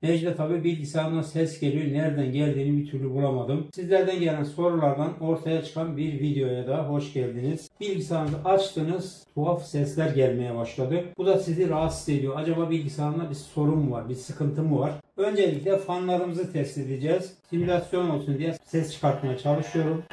Necdet abi bilgisayardan ses geliyor. Nereden geldiğini bir türlü bulamadım. Sizlerden gelen sorulardan ortaya çıkan bir videoya da hoş geldiniz. Bilgisayarınızı açtınız. Tuhaf sesler gelmeye başladı. Bu da sizi rahatsız ediyor. Acaba bilgisayarında bir sorun mu var? Bir sıkıntı mı var? Öncelikle fanlarımızı test edeceğiz. Simülasyon olsun diye ses çıkartmaya çalışıyorum.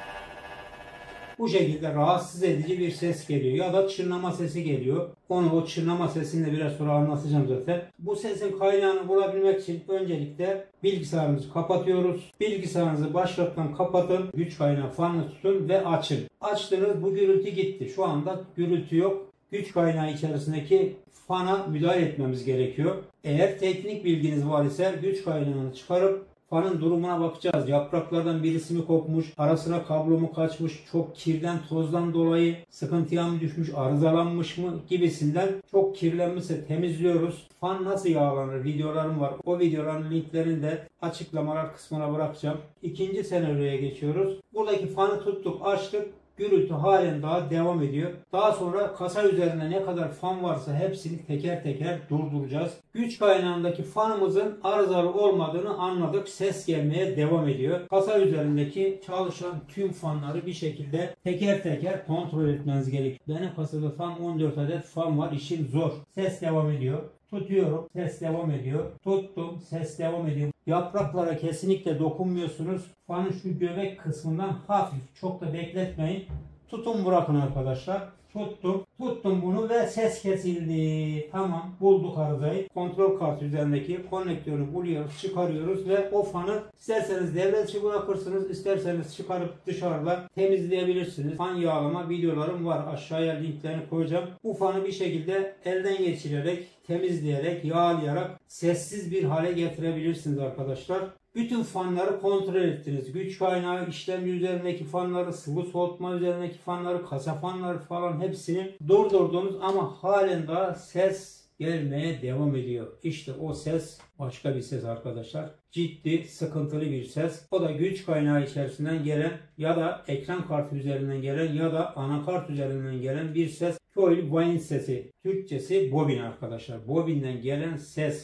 Bu şekilde rahatsız edici bir ses geliyor ya da çınlama sesi geliyor. O çınlama sesini de biraz sonra anlatacağım zaten. Bu sesin kaynağını bulabilmek için öncelikle bilgisayarımızı kapatıyoruz. Bilgisayarınızı başlattan kapatın. Güç kaynağı fanını tutun ve açın. Açtınız, bu gürültü gitti. Şu anda gürültü yok. Güç kaynağı içerisindeki fana müdahale etmemiz gerekiyor. Eğer teknik bilginiz var ise güç kaynağını çıkarıp fanın durumuna bakacağız. Yapraklardan birisi mi kopmuş, arasına kablo mu kaçmış, çok kirden, tozdan dolayı sıkıntıya mı düşmüş, arızalanmış mı gibisinden. Çok kirlenmişse temizliyoruz. Fan nasıl yağlanır videolarım var. O videoların linklerini de açıklamalar kısmına bırakacağım. İkinci senaryoya geçiyoruz. Buradaki fanı tuttuk, açtık. Gürültü halen daha devam ediyor. Daha sonra kasa üzerinde ne kadar fan varsa hepsini teker teker durduracağız. Güç kaynağındaki fanımızın arızalı olmadığını anladık. Ses gelmeye devam ediyor. Kasa üzerindeki çalışan tüm fanları bir şekilde teker teker kontrol etmeniz gerekiyor. Benim kasada tam 14 adet fan var. İşim zor. Ses devam ediyor. Tutuyorum, ses devam ediyor. Tuttum, ses devam ediyor. Yapraklara kesinlikle dokunmuyorsunuz. Fanın şu göbek kısmından hafif, çok da bekletmeyin. Tutun, bırakın arkadaşlar. Tuttum bunu ve ses kesildi. Tamam, bulduk arızayı. Kontrol kartı üzerindeki konnektörü buluyoruz, çıkarıyoruz ve o fanı isterseniz devre dışı bırakırsınız, isterseniz çıkarıp dışarıda temizleyebilirsiniz. Fan yağlama videolarım var. Aşağıya linklerini koyacağım. Bu fanı bir şekilde elden geçirerek, temizleyerek, yağlayarak sessiz bir hale getirebilirsiniz arkadaşlar. Bütün fanları kontrol ettiniz. Güç kaynağı, işlemci üzerindeki fanları, sıvı soğutma üzerindeki fanları, kasa fanları falan hepsini durdurdunuz ama halen daha ses gelmeye devam ediyor. İşte o ses başka bir ses arkadaşlar. Ciddi, sıkıntılı bir ses. O da güç kaynağı içerisinden gelen ya da ekran kartı üzerinden gelen ya da anakart üzerinden gelen bir ses. Coil wine sesi. Türkçesi bobin arkadaşlar. Bobinden gelen ses.